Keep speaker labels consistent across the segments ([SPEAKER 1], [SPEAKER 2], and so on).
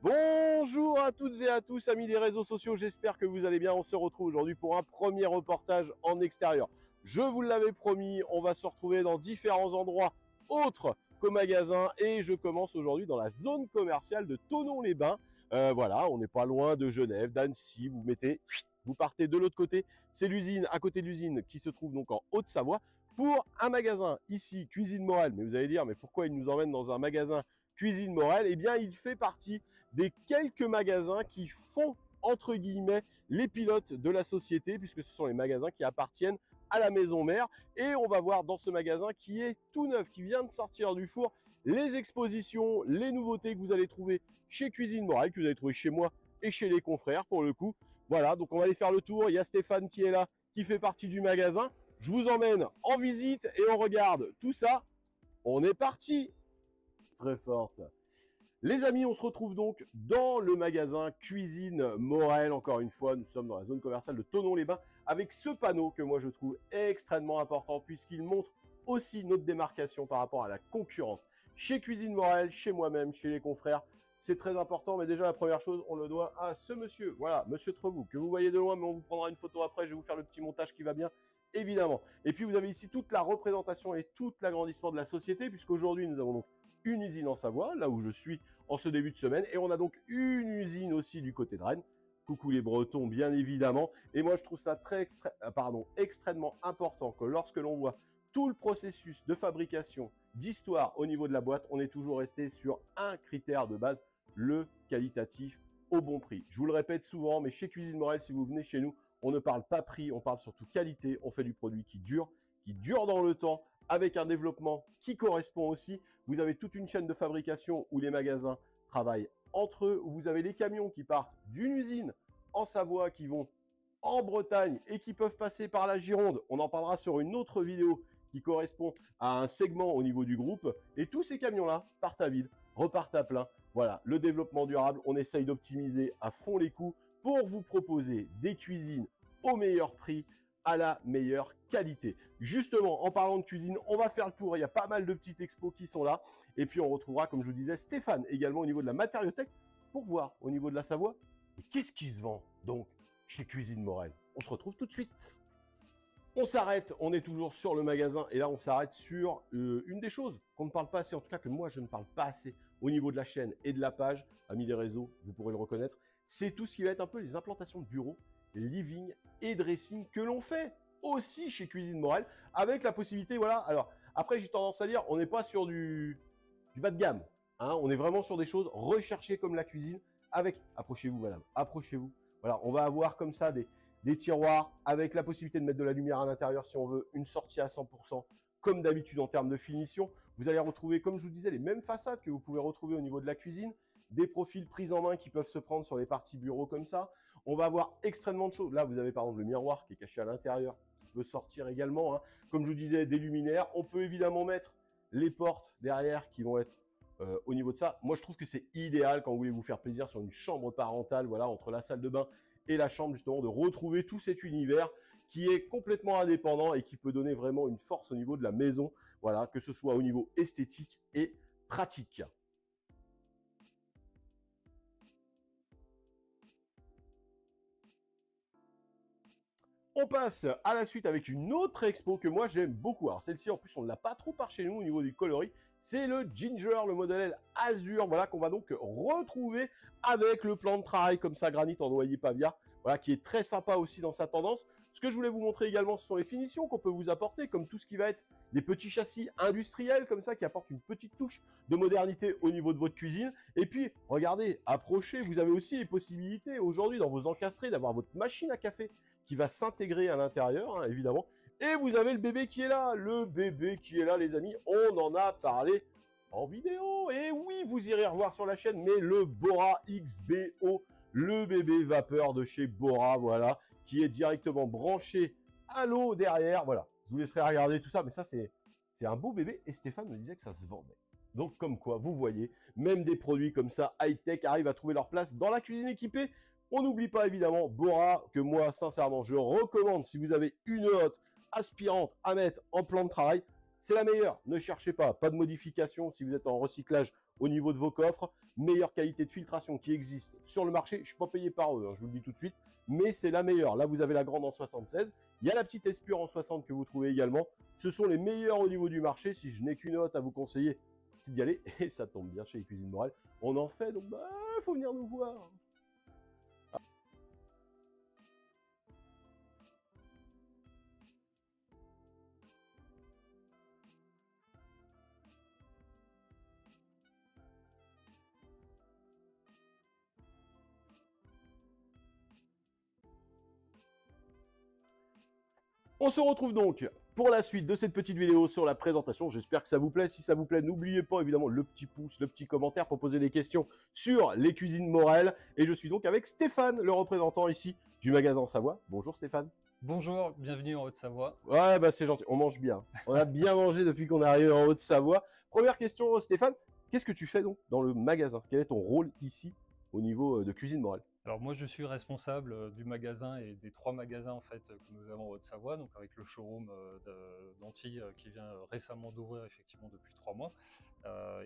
[SPEAKER 1] Bonjour à toutes et à tous, amis des réseaux sociaux, j'espère que vous allez bien. On se retrouve aujourd'hui pour un premier reportage en extérieur. Je vous l'avais promis, on va se retrouver dans différents endroits autres qu'au magasin et je commence aujourd'hui dans la zone commerciale de Thonon-les-Bains. Voilà, on n'est pas loin de Genève, d'Annecy, vous partez de l'autre côté. C'est l'usine, à côté de l'usine, qui se trouve donc en Haute-Savoie pour un magasin ici, Cuisine Morel. Mais vous allez dire, mais pourquoi il nous emmène dans un magasin Cuisine Morel? Eh bien, il fait partie des quelques magasins qui font, entre guillemets, les pilotes de la société, puisque ce sont les magasins qui appartiennent à la maison mère. Et on va voir dans ce magasin qui est tout neuf, qui vient de sortir du four, les expositions, les nouveautés que vous allez trouver chez Cuisine Morel, que vous allez trouver chez moi et chez les confrères pour le coup. Voilà, donc on va aller faire le tour. Il y a Stéphane qui est là, qui fait partie du magasin. Je vous emmène en visite et on regarde tout ça. On est parti! Très forte. Les amis, on se retrouve donc dans le magasin Cuisine Morel. Encore une fois, nous sommes dans la zone commerciale de Thonon-les-Bains avec ce panneau que moi je trouve extrêmement important puisqu'il montre aussi notre démarcation par rapport à la concurrence. Chez Cuisine Morel, chez moi-même, chez les confrères, c'est très important. Mais déjà, la première chose, on le doit à ce monsieur. Voilà, monsieur Trebout, que vous voyez de loin, mais on vous prendra une photo après. Je vais vous faire le petit montage qui va bien, évidemment. Et puis, vous avez ici toute la représentation et tout l'agrandissement de la société puisqu'aujourd'hui, nous avons donc une usine en Savoie, là où je suis en ce début de semaine. Et on a donc une usine aussi du côté de Rennes. Coucou les Bretons, bien évidemment. Et moi, je trouve ça extrêmement important que lorsque l'on voit tout le processus de fabrication, d'histoire au niveau de la boîte, on est toujours resté sur un critère de base, le qualitatif au bon prix. Je vous le répète souvent, mais chez Cuisine Morel, si vous venez chez nous, on ne parle pas prix, on parle surtout qualité. On fait du produit qui dure dans le temps, avec un développement qui correspond aussi. Vous avez toute une chaîne de fabrication où les magasins travaillent entre eux, où vous avez les camions qui partent d'une usine en Savoie, qui vont en Bretagne et qui peuvent passer par la Gironde. On en parlera sur une autre vidéo qui correspond à un segment au niveau du groupe. Et tous ces camions-là partent à vide, repartent à plein. Voilà, le développement durable, on essaye d'optimiser à fond les coûts pour vous proposer des cuisines au meilleur prix, à la meilleure qualité. Justement, en parlant de cuisine, on va faire le tour. Il y a pas mal de petites expos qui sont là. Et puis, on retrouvera, comme je vous disais, Stéphane également au niveau de la matériothèque pour voir au niveau de la Savoie. Et qu'est-ce qui se vend donc chez Cuisine Morel? On se retrouve tout de suite. On s'arrête, on est toujours sur le magasin et là, on s'arrête sur une des choses qu'on ne parle pas assez, en tout cas que moi, je ne parle pas assez au niveau de la chaîne et de la page. Amis des réseaux, vous pourrez le reconnaître. C'est tout ce qui va être un peu les implantations de bureaux, living et dressing que l'on fait aussi chez Cuisine Morel avec la possibilité, voilà. Alors après, j'ai tendance à dire, on n'est pas sur du bas de gamme, hein, on est vraiment sur des choses recherchées comme la cuisine avec, approchez-vous madame, approchez-vous. Voilà, on va avoir comme ça des tiroirs avec la possibilité de mettre de la lumière à l'intérieur si on veut, une sortie à 100%, comme d'habitude en termes de finition. Vous allez retrouver, comme je vous disais, les mêmes façades que vous pouvez retrouver au niveau de la cuisine, des profils pris en main qui peuvent se prendre sur les parties bureaux comme ça. On va avoir extrêmement de choses. Là, vous avez par exemple le miroir qui est caché à l'intérieur, qui peut sortir également, hein. Comme je vous disais, des luminaires. On peut évidemment mettre les portes derrière qui vont être au niveau de ça. Moi, je trouve que c'est idéal quand vous voulez vous faire plaisir sur une chambre parentale, voilà, entre la salle de bain et la chambre, justement, de retrouver tout cet univers qui est complètement indépendant et qui peut donner vraiment une force au niveau de la maison, voilà, que ce soit au niveau esthétique et pratique. On passe à la suite avec une autre expo que moi j'aime beaucoup. Alors celle-ci en plus on ne l'a pas trop par chez nous au niveau du coloris. C'est le Ginger, le modèle Azur, voilà, qu'on va donc retrouver avec le plan de travail comme ça, granit en noyer pavia, voilà, qui est très sympa aussi dans sa tendance. Ce que je voulais vous montrer également, ce sont les finitions qu'on peut vous apporter, comme tout ce qui va être des petits châssis industriels comme ça, qui apportent une petite touche de modernité au niveau de votre cuisine. Et puis, regardez, approchez, vous avez aussi les possibilités aujourd'hui dans vos encastrés d'avoir votre machine à café qui va s'intégrer à l'intérieur, hein, évidemment. Et vous avez le bébé qui est là, les amis. On en a parlé en vidéo. Et oui, vous irez revoir sur la chaîne, mais le Bora XBO, le bébé vapeur de chez Bora, voilà, qui est directement branché à l'eau derrière. Voilà, je vous laisserai regarder tout ça, mais ça, c'est un beau bébé. Et Stéphane me disait que ça se vendait. Donc, comme quoi, vous voyez, même des produits comme ça, high-tech, arrivent à trouver leur place dans la cuisine équipée. On n'oublie pas évidemment Bora, que moi, sincèrement, je recommande si vous avez une hotte aspirante à mettre en plan de travail. c'est la meilleure. Ne cherchez pas de modification si vous êtes en recyclage au niveau de vos coffres. Meilleure qualité de filtration qui existe sur le marché. Je ne suis pas payé par eux, hein, je vous le dis tout de suite, mais c'est la meilleure. Là, vous avez la grande en 76. Il y a la petite Espure en 60 que vous trouvez également. Ce sont les meilleurs au niveau du marché. Si je n'ai qu'une note à vous conseiller, c'est d'y aller. Et ça tombe bien chez les Cuisines Morel. On en fait, donc faut venir nous voir. On se retrouve donc pour la suite de cette petite vidéo sur la présentation. J'espère que ça vous plaît. Si ça vous plaît, n'oubliez pas évidemment le petit pouce, le petit commentaire pour poser des questions sur les Cuisines Morel. Et je suis donc avec Stéphane, le représentant ici du magasin Savoie. Bonjour Stéphane.
[SPEAKER 2] Bonjour, bienvenue en Haute-Savoie.
[SPEAKER 1] Ouais, bah c'est gentil, on mange bien. On a bien mangé depuis qu'on est arrivé en Haute-Savoie. Première question Stéphane, qu'est-ce que tu fais donc dans le magasin? Quel est ton rôle ici au niveau de Cuisines Morel?
[SPEAKER 2] Alors moi je suis responsable du magasin et des 3 magasins en fait que nous avons en Haute-Savoie, donc avec le showroom d'Antilles qui vient récemment d'ouvrir effectivement depuis 3 mois.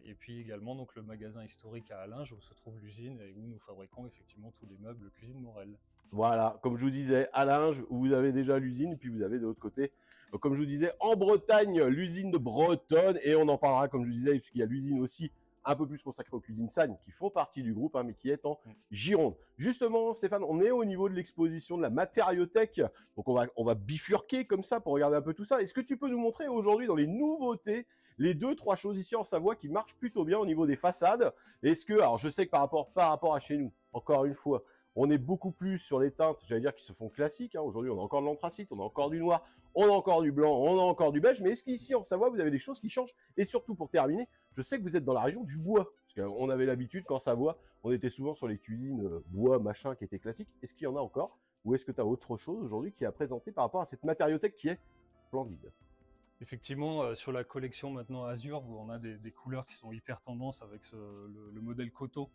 [SPEAKER 2] Et puis également donc le magasin historique à Allinges où se trouve l'usine et où nous fabriquons effectivement tous les meubles Cuisine Morel.
[SPEAKER 1] Voilà, comme je vous disais, à Allinges, où vous avez déjà l'usine, puis vous avez de l'autre côté, comme je vous disais, en Bretagne, l'usine de Bretonne, et on en parlera, comme je vous disais, puisqu'il y a l'usine aussi un peu plus consacrée aux cuisines Sagne, qui font partie du groupe, hein, mais qui est en Gironde. Justement, Stéphane, on est au niveau de l'exposition de la matériothèque, donc on va bifurquer comme ça pour regarder un peu tout ça. Est-ce que tu peux nous montrer aujourd'hui dans les nouveautés, les 2-3 choses ici en Savoie qui marchent plutôt bien au niveau des façades? Est-ce que, alors je sais que par rapport à chez nous, encore une fois, on est beaucoup plus sur les teintes, j'allais dire, qui se font classiques. Hein. Aujourd'hui, on a encore de l'anthracite, on a encore du noir, on a encore du blanc, on a encore du beige. Mais est-ce qu'ici, en Savoie, vous avez des choses qui changent? Et surtout, pour terminer, je sais que vous êtes dans la région du bois. Parce qu'on avait l'habitude, qu'en Savoie, on était souvent sur les cuisines bois, machin, qui étaient classiques. Est-ce qu'il y en a encore? Ou est-ce que tu as autre chose aujourd'hui qui est à présenter par rapport à cette matériothèque qui est splendide?
[SPEAKER 2] Effectivement, sur la collection maintenant Azur, où on a des couleurs qui sont hyper tendance avec le modèle Coteau.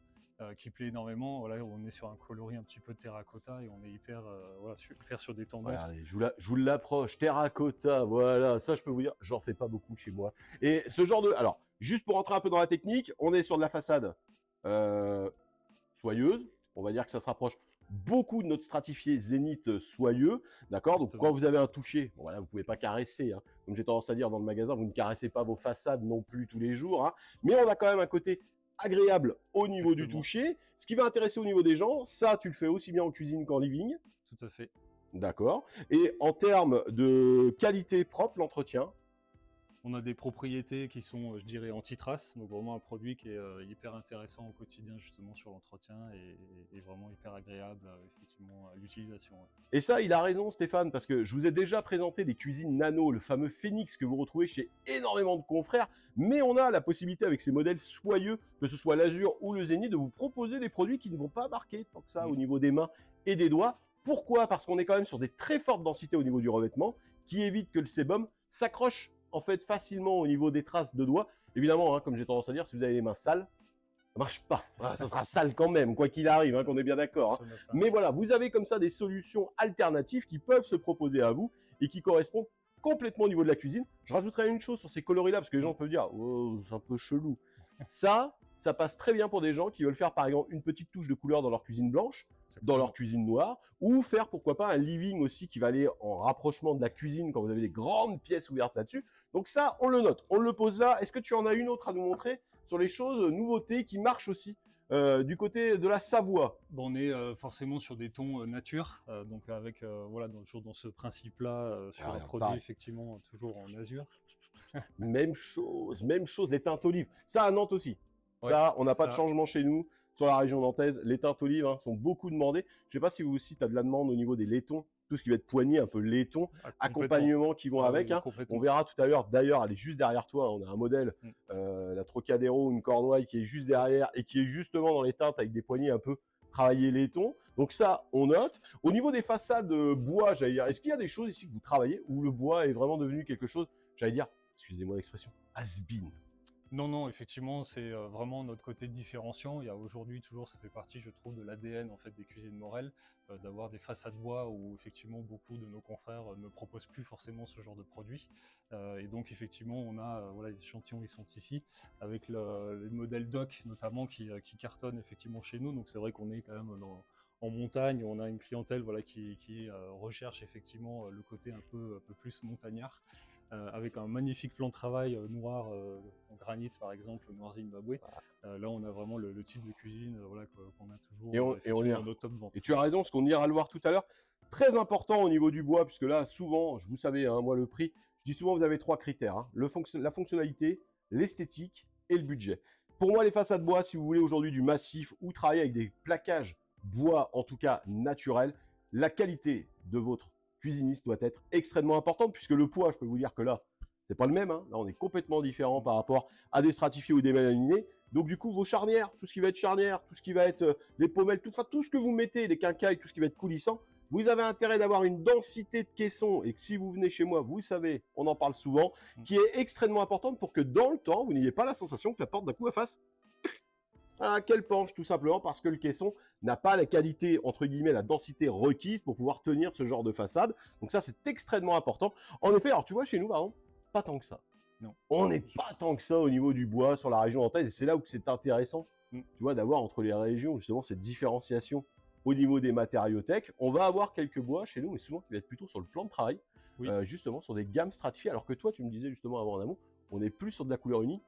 [SPEAKER 2] Qui plaît énormément. Voilà, on est sur un coloris un petit peu terracotta et on est hyper, voilà, super sur des tendances.
[SPEAKER 1] Ouais, allez, je vous l'approche, terracotta, voilà, ça je peux vous dire, j'en fais pas beaucoup chez moi. Et ce genre de... Alors, juste pour rentrer un peu dans la technique, on est sur de la façade soyeuse, on va dire que ça se rapproche beaucoup de notre stratifié zénith soyeux, d'accord? Donc quand vous avez un toucher, bon voilà, vous pouvez pas caresser, hein. Comme j'ai tendance à dire dans le magasin, vous ne caressez pas vos façades non plus tous les jours, hein. Mais on a quand même un côté agréable au niveau du toucher. Ce qui va intéresser au niveau des gens, ça tu le fais aussi bien en cuisine qu'en living.
[SPEAKER 2] Tout à fait.
[SPEAKER 1] D'accord. Et en termes de qualité propre, l'entretien,
[SPEAKER 2] on a des propriétés qui sont, je dirais, anti-traces, donc vraiment un produit qui est hyper intéressant au quotidien justement sur l'entretien et vraiment hyper agréable effectivement à l'utilisation. Ouais.
[SPEAKER 1] Et ça, il a raison Stéphane, parce que je vous ai déjà présenté des cuisines nano, le fameux Phoenix que vous retrouvez chez énormément de confrères, mais on a la possibilité avec ces modèles soyeux, que ce soit l'Azur ou le Zénith, de vous proposer des produits qui ne vont pas marquer tant que ça au niveau des mains et des doigts. Pourquoi? Parce qu'on est quand même sur des très fortes densités au niveau du revêtement, qui évitent que le sébum s'accroche en fait facilement au niveau des traces de doigts. Évidemment, hein, comme j'ai tendance à dire, si vous avez les mains sales, ça marche pas. Voilà, ça sera sale quand même, quoi qu'il arrive, hein, qu'on est bien d'accord. Hein. Mais voilà, vous avez comme ça des solutions alternatives qui peuvent se proposer à vous et qui correspondent complètement au niveau de la cuisine. Je rajouterai une chose sur ces coloris-là, parce que les gens peuvent dire, oh, c'est un peu chelou. Ça passe très bien pour des gens qui veulent faire par exemple une petite touche de couleur dans leur cuisine blanche, dans leur cuisine noire, ou faire pourquoi pas un living aussi qui va aller en rapprochement de la cuisine quand vous avez des grandes pièces ouvertes là-dessus. Donc ça, on le note, on le pose là. Est-ce que tu en as une autre à nous montrer sur les choses, nouveautés qui marchent aussi du côté de la Savoie?
[SPEAKER 2] Bon, on est forcément sur des tons nature, donc avec voilà, toujours dans ce principe-là, sur un produit pareil. Effectivement toujours en azur.
[SPEAKER 1] Même chose, les teintes olives. Ça à Nantes aussi. Ouais, ça, on n'a pas de changement chez nous. Sur la région nantaise, les teintes olives sont beaucoup demandées. Je ne sais pas si vous aussi, tu as de la demande au niveau des laitons, tout ce qui va être poignée, un peu laiton, accompagnement qui vont avec.
[SPEAKER 2] Oui,
[SPEAKER 1] hein. On verra tout à l'heure, d'ailleurs, elle est juste derrière toi. On a un modèle, la Trocadéro, une Cornouaille qui est juste derrière et qui est justement dans les teintes avec des poignées un peu travaillées laiton. Donc ça, on note. Au niveau des façades bois, j'allais dire, est-ce qu'il y a des choses ici que vous travaillez où le bois est vraiment devenu quelque chose, j'allais dire, excusez-moi l'expression, has-been?
[SPEAKER 2] Non, non, effectivement, c'est vraiment notre côté différenciant. Il y a aujourd'hui toujours, ça fait partie, je trouve, de l'ADN en fait des cuisines Morel, d'avoir des façades bois où effectivement beaucoup de nos confrères ne proposent plus forcément ce genre de produit. Et donc effectivement, on a voilà, les échantillons qui sont ici, avec le modèle DOC notamment qui cartonne effectivement chez nous. Donc c'est vrai qu'on est quand même en montagne, on a une clientèle voilà, qui recherche effectivement le côté un peu plus montagnard. Avec un magnifique plan de travail noir en granit par exemple, noir Zimbabwe. Là on a vraiment le type de cuisine voilà, qu'on a toujours effectivement dans nos top ventes.
[SPEAKER 1] Et tu as raison, parce qu'on ira le voir tout à l'heure. Très important au niveau du bois, puisque là souvent, vous savez, hein, moi le prix, je dis souvent vous avez 3 critères, hein, la fonctionnalité, l'esthétique et le budget. Pour moi les façades bois, si vous voulez aujourd'hui du massif ou travailler avec des plaquages bois, en tout cas naturels, la qualité de votre cuisiniste doit être extrêmement importante, puisque le poids, je peux vous dire que là, c'est pas le même. Hein. Là, on est complètement différent par rapport à des stratifiés ou des mélaminés. Donc, du coup, vos charnières, tout ce qui va être charnière, tout ce qui va être les pommelles, tout ce que vous mettez, les quincailles, tout ce qui va être coulissant, vous avez intérêt d'avoir une densité de caisson, et que si vous venez chez moi, vous savez, on en parle souvent, qui est extrêmement importante pour que dans le temps, vous n'ayez pas la sensation que la porte d'un coup elle fasse qu'elle penche, tout simplement parce que le caisson n'a pas la qualité, entre guillemets, la densité requise pour pouvoir tenir ce genre de façade. Donc ça, c'est extrêmement important. En effet, alors tu vois, chez nous, par exemple, pas tant que ça.
[SPEAKER 2] Non.
[SPEAKER 1] On n'est pas tant que ça au niveau du bois sur la région nantaise, et c'est là où c'est intéressant, tu vois, d'avoir entre les régions, justement, cette différenciation au niveau des matériothèques. On va avoir quelques bois chez nous, mais souvent, qui va être plutôt sur le plan de travail, justement, sur des gammes stratifiées, alors que toi, tu me disais justement avant en amont, on est plus sur de la couleur unie,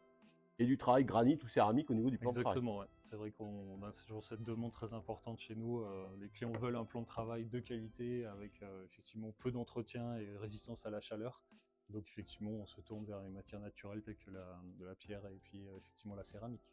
[SPEAKER 1] et du travail granit ou céramique au niveau du plan de travail.
[SPEAKER 2] Exactement, ouais. C'est vrai qu'on a toujours cette demande très importante chez nous. Les clients veulent un plan de travail de qualité avec effectivement peu d'entretien et résistance à la chaleur. Donc effectivement, on se tourne vers les matières naturelles telles que de la pierre et puis effectivement la céramique.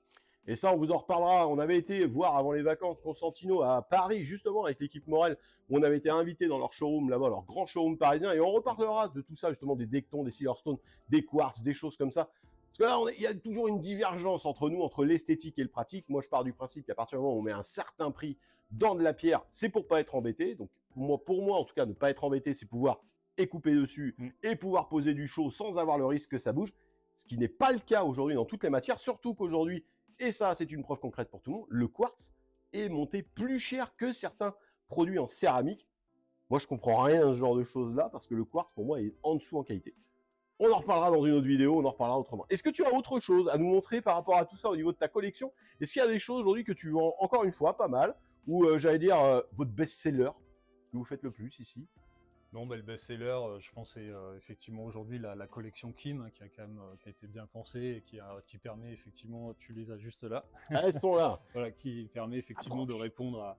[SPEAKER 1] Et ça, on vous en reparlera. On avait été voir avant les vacances Constantino à Paris, justement, avec l'équipe Morel, où on avait été invité dans leur showroom là-bas, leur grand showroom parisien. Et on reparlera de tout ça, justement, des Dectons, des Silverstone, des quartz, des choses comme ça. Parce que là, il y a toujours une divergence entre nous, entre l'esthétique et le pratique. Moi, je pars du principe qu'à partir du moment où on met un certain prix dans de la pierre, c'est pour pas être embêté. Donc, pour moi, en tout cas, ne pas être embêté, c'est pouvoir couper dessus et pouvoir poser du chaud sans avoir le risque que ça bouge. Ce qui n'est pas le cas aujourd'hui dans toutes les matières, surtout qu'aujourd'hui, et ça, c'est une preuve concrète pour tout le monde, le quartz est monté plus cher que certains produits en céramique. Moi, je comprends rien à ce genre de choses-là, parce que le quartz, pour moi, est en dessous en qualité. On en reparlera dans une autre vidéo, on en reparlera autrement. Est-ce que tu as autre chose à nous montrer par rapport à tout ça au niveau de ta collection? Est-ce qu'il y a des choses aujourd'hui que tu vends encore une fois pas mal, ou j'allais dire votre best-seller que vous faites le plus ici?
[SPEAKER 2] Non, bah, le best-seller, je pense, c'est effectivement aujourd'hui la collection Kim, hein, qui a quand même qui a été bien pensée et qui permet effectivement, tu les as juste là.
[SPEAKER 1] Elles sont là.
[SPEAKER 2] Voilà, qui permet effectivement de répondre à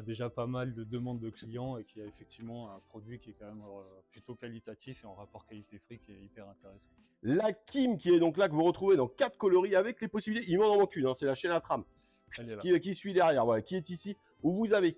[SPEAKER 2] déjà pas mal de demandes de clients et qui a effectivement un produit qui est quand même plutôt qualitatif et en rapport qualité-prix qui est hyper intéressant.
[SPEAKER 1] La Kim qui est donc là, que vous retrouvez dans 4 coloris avec les possibilités, il m'en manque une, hein, c'est la chaîne à trame qui suit derrière, voilà, qui est ici, où vous avez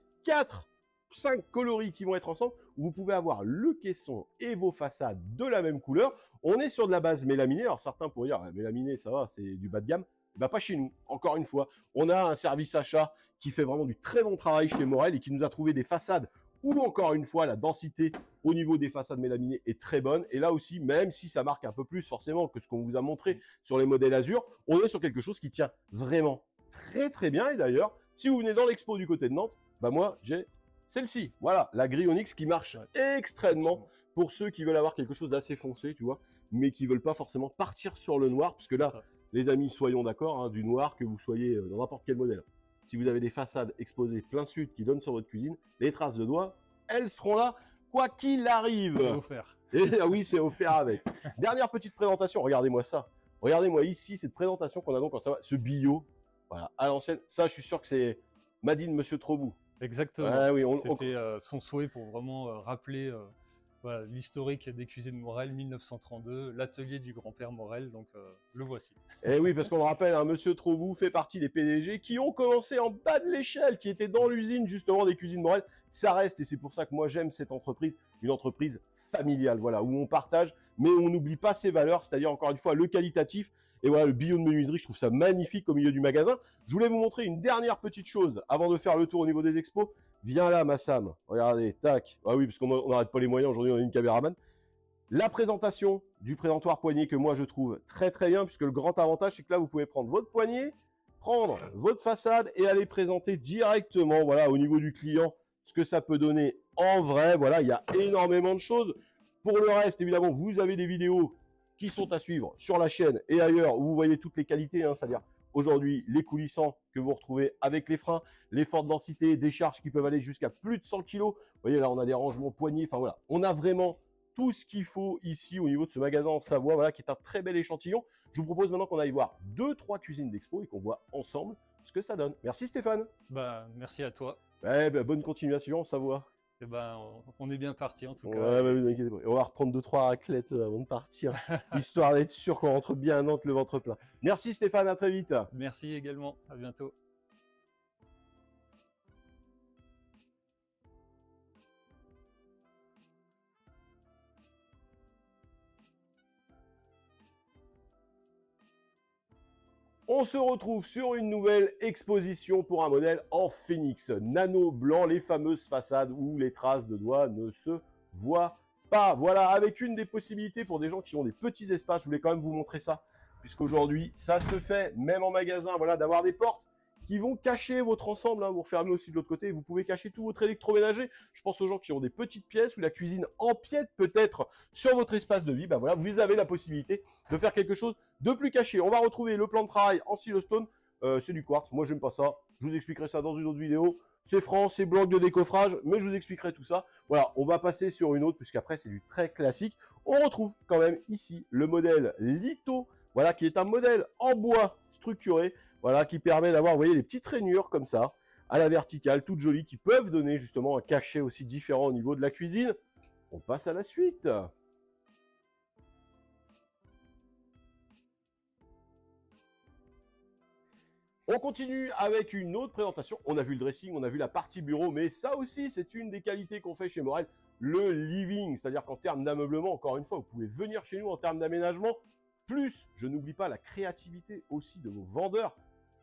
[SPEAKER 1] 5 coloris qui vont être ensemble, où vous pouvez avoir le caisson et vos façades de la même couleur. On est sur de la base mélaminée, alors certains pourraient dire, mélaminé ça va, c'est du bas de gamme. Bah, pas chez nous, encore une fois. On a un service achat qui fait vraiment du très bon travail chez Morel et qui nous a trouvé des façades où, encore une fois, la densité au niveau des façades mélaminées est très bonne. Et là aussi, même si ça marque un peu plus forcément que ce qu'on vous a montré sur les modèles Azur, on est sur quelque chose qui tient vraiment très très bien. Et d'ailleurs, si vous venez dans l'expo du côté de Nantes, bah moi j'ai celle-ci. Voilà, la grille Onyx qui marche extrêmement pour ceux qui veulent avoir quelque chose d'assez foncé, tu vois, mais qui veulent pas forcément partir sur le noir, puisque là, les amis, soyons d'accord, hein, du noir, que vous soyez dans n'importe quel modèle. Si vous avez des façades exposées plein sud qui donnent sur votre cuisine, les traces de doigts, elles seront là, quoi qu'il arrive.
[SPEAKER 2] C'est offert.
[SPEAKER 1] Et oui, c'est offert avec. Dernière petite présentation, regardez-moi ça. Regardez-moi ici, cette présentation qu'on a donc en ce bio, voilà, à l'ancienne. Ça, je suis sûr que c'est Madine Monsieur Trobou.
[SPEAKER 2] Exactement.
[SPEAKER 1] Ah, oui,
[SPEAKER 2] c'était son souhait pour vraiment rappeler voilà, l'historique des cuisines Morel, 1932, l'atelier du grand-père Morel, donc le voici.
[SPEAKER 1] Et oui, parce qu'on le rappelle, hein, Monsieur Trobou fait partie des PDG qui ont commencé en bas de l'échelle, qui étaient dans l'usine justement des cuisines Morel. Ça reste, et c'est pour ça que moi j'aime cette entreprise, une entreprise familiale, voilà, où on partage, mais on n'oublie pas ses valeurs, c'est-à-dire encore une fois le qualitatif. Et voilà, le bio de menuiserie, je trouve ça magnifique au milieu du magasin. Je voulais vous montrer une dernière petite chose avant de faire le tour au niveau des expos. Viens là, ma Sam. Regardez, tac. Ah oui, parce qu'on n'arrête pas les moyens. Aujourd'hui, on a une caméraman. La présentation du présentoir poignet que moi je trouve très très bien, puisque le grand avantage c'est que là vous pouvez prendre votre poignet, prendre votre façade et aller présenter directement, voilà, au niveau du client ce que ça peut donner en vrai. Voilà, il y a énormément de choses. Pour le reste, évidemment, vous avez des vidéos qui sont à suivre sur la chaîne et ailleurs où vous voyez toutes les qualités, hein, c'est-à-dire aujourd'hui les coulissants que vous retrouvez avec les freins, les fortes densités, des charges qui peuvent aller jusqu'à plus de 100 kg. Vous voyez là, on a des rangements poignets. Enfin voilà, on a vraiment tout ce qu'il faut ici au niveau de ce magasin en Savoie, voilà, qui est un très bel échantillon. Je vous propose maintenant qu'on aille voir 2-3 cuisines d'expo et qu'on voit ensemble ce que ça donne. Merci Stéphane.
[SPEAKER 2] Bah, merci à toi.
[SPEAKER 1] Eh ben, bonne continuation en Savoie.
[SPEAKER 2] Et ben, on est bien parti en tout
[SPEAKER 1] Ouais,
[SPEAKER 2] cas.
[SPEAKER 1] bah, vous inquiétez pas. On va reprendre 2-3 raclettes avant de partir, histoire d'être sûr qu'on rentre bien à Nantes le ventre plein. Merci Stéphane, à très vite.
[SPEAKER 2] Merci également, à bientôt.
[SPEAKER 1] On se retrouve sur une nouvelle exposition pour un modèle en phénix nano blanc, les fameuses façades où les traces de doigts ne se voient pas. Voilà, avec une des possibilités pour des gens qui ont des petits espaces, je voulais quand même vous montrer ça, puisqu'aujourd'hui, ça se fait, même en magasin, voilà, d'avoir des portes qui vont cacher votre ensemble, hein, vous refermez aussi de l'autre côté, vous pouvez cacher tout votre électroménager. Je pense aux gens qui ont des petites pièces où la cuisine empiète peut-être sur votre espace de vie. Ben voilà, vous avez la possibilité de faire quelque chose de plus caché. On va retrouver le plan de travail en silostone, c'est du quartz, moi j'aime pas ça, je vous expliquerai ça dans une autre vidéo. C'est franc, c'est bloc de décoffrage, mais je vous expliquerai tout ça. Voilà, on va passer sur une autre, puisqu'après c'est du très classique. On retrouve quand même ici le modèle Lito, voilà, qui est un modèle en bois structuré, voilà, qui permet d'avoir, vous voyez, les petites rainures comme ça, à la verticale, toutes jolies, qui peuvent donner justement un cachet aussi différent au niveau de la cuisine. On passe à la suite. On continue avec une autre présentation. On a vu le dressing, on a vu la partie bureau, mais ça aussi, c'est une des qualités qu'on fait chez Morel, le living. C'est-à-dire qu'en termes d'ameublement, encore une fois, vous pouvez venir chez nous en termes d'aménagement. Plus, je n'oublie pas la créativité aussi de vos vendeurs.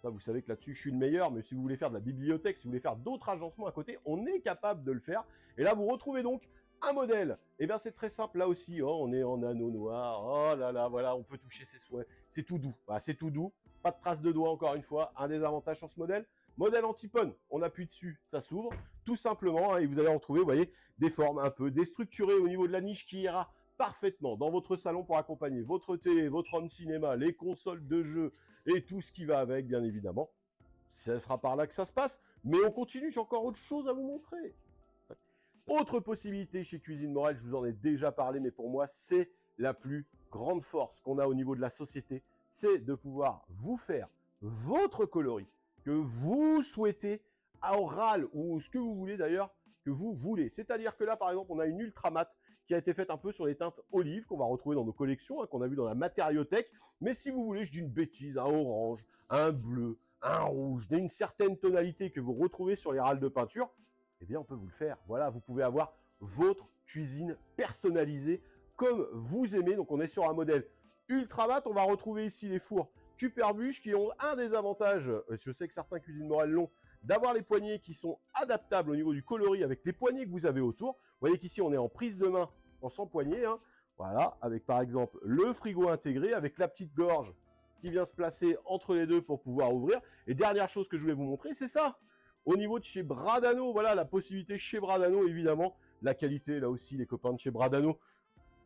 [SPEAKER 1] Ça, vous savez que là-dessus, je suis le meilleur, mais si vous voulez faire de la bibliothèque, si vous voulez faire d'autres agencements à côté, on est capable de le faire. Et là, vous retrouvez donc un modèle. Et bien, c'est très simple. Là aussi, oh, on est en anneau noir. Oh là là, voilà, on peut toucher ses souhaits. C'est tout doux. Voilà, c'est tout doux. Pas de traces de doigts, encore une fois. Un des avantages sur ce modèle. Modèle anti-pun. On appuie dessus, ça s'ouvre. Tout simplement, hein, et vous allez retrouver, vous voyez, des formes un peu déstructurées au niveau de la niche qui ira parfaitement dans votre salon pour accompagner votre télé, votre home cinéma, les consoles de jeux et tout ce qui va avec, bien évidemment. Ce sera par là que ça se passe. Mais on continue, j'ai encore autre chose à vous montrer. Autre possibilité chez Cuisine Morel, je vous en ai déjà parlé, mais pour moi, c'est la plus grande force qu'on a au niveau de la société, c'est de pouvoir vous faire votre coloris que vous souhaitez à oral ou ce que vous voulez d'ailleurs que vous voulez. C'est-à-dire que là, par exemple, on a une ultra mat qui a été faite un peu sur les teintes olives qu'on va retrouver dans nos collections, hein, qu'on a vu dans la matériothèque. Mais si vous voulez, je dis une bêtise, un orange, un bleu, un rouge, d'une certaine tonalité que vous retrouvez sur les râles de peinture, eh bien, on peut vous le faire. Voilà, vous pouvez avoir votre cuisine personnalisée comme vous aimez. Donc, on est sur un modèle ultra mat. On va retrouver ici les fours Cuperbuche qui ont un des avantages, je sais que certains cuisines Morel l'ont, d'avoir les poignées qui sont adaptables au niveau du coloris avec les poignées que vous avez autour. Vous voyez qu'ici, on est en prise de main en sans poignée. Hein. Voilà, avec par exemple le frigo intégré, avec la petite gorge qui vient se placer entre les deux pour pouvoir ouvrir. Et dernière chose que je voulais vous montrer, c'est ça. Au niveau de chez Bradano, voilà la possibilité chez Bradano, évidemment. La qualité, là aussi, les copains de chez Bradano.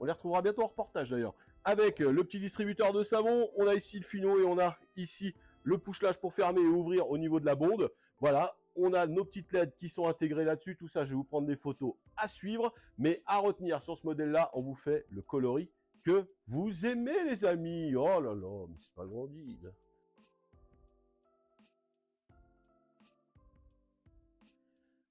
[SPEAKER 1] On les retrouvera bientôt en reportage d'ailleurs. Avec le petit distributeur de savon, on a ici le finot et on a ici le push-lâche pour fermer et ouvrir au niveau de la bonde. Voilà, on a nos petites LED qui sont intégrées là-dessus. Tout ça, je vais vous prendre des photos à suivre. Mais à retenir sur ce modèle-là, on vous fait le coloris que vous aimez, les amis. Oh là là, mais c'est pas grandide.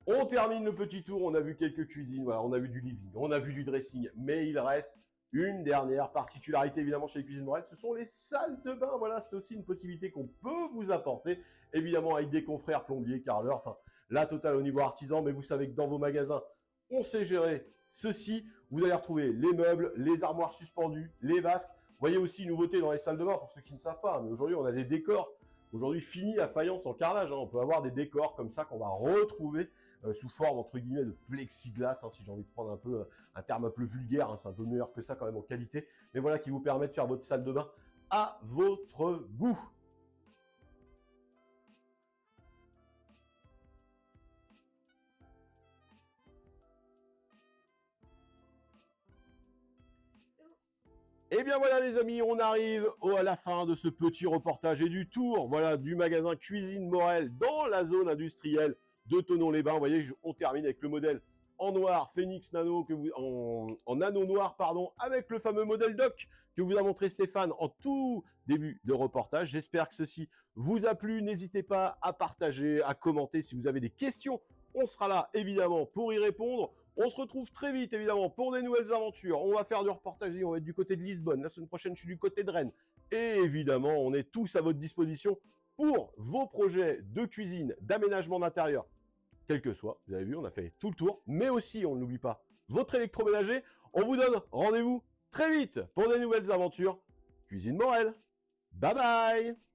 [SPEAKER 1] On termine le petit tour, on a vu quelques cuisines, voilà, on a vu du living, on a vu du dressing, mais il reste une dernière particularité évidemment chez les cuisines Morel, ce sont les salles de bain. Voilà, c'est aussi une possibilité qu'on peut vous apporter, évidemment avec des confrères plombiers, carreleurs, enfin la totale au niveau artisan, mais vous savez que dans vos magasins, on sait gérer ceci. Vous allez retrouver les meubles, les armoires suspendues, les vasques. Vous voyez aussi une nouveauté dans les salles de bain, pour ceux qui ne savent pas, mais aujourd'hui on a des décors, aujourd'hui finis à faïence en carrelage, hein. On peut avoir des décors comme ça qu'on va retrouver sous forme entre guillemets de plexiglas, hein, si j'ai envie de prendre un peu un terme un peu vulgaire, hein, c'est un peu meilleur que ça quand même en qualité, mais voilà, qui vous permet de faire votre salle de bain à votre goût. Et bien voilà les amis, on arrive à la fin de ce petit reportage et du tour, voilà, du magasin Cuisine Morel dans la zone industrielle de Thonon-les-Bains. Vous voyez, on termine avec le modèle en noir, Phoenix Nano, en nano noir, pardon, avec le fameux modèle Doc que vous a montré Stéphane en tout début de reportage. J'espère que ceci vous a plu. N'hésitez pas à partager, à commenter si vous avez des questions. On sera là, évidemment, pour y répondre. On se retrouve très vite, évidemment, pour des nouvelles aventures. On va faire du reportage, on va être du côté de Lisbonne. La semaine prochaine, je suis du côté de Rennes. Et évidemment, on est tous à votre disposition pour vos projets de cuisine, d'aménagement d'intérieur, quel que soit. Vous avez vu, on a fait tout le tour. Mais aussi, on ne l'oublie pas, votre électroménager. On vous donne rendez-vous très vite pour des nouvelles aventures. Cuisine Morel. Bye bye!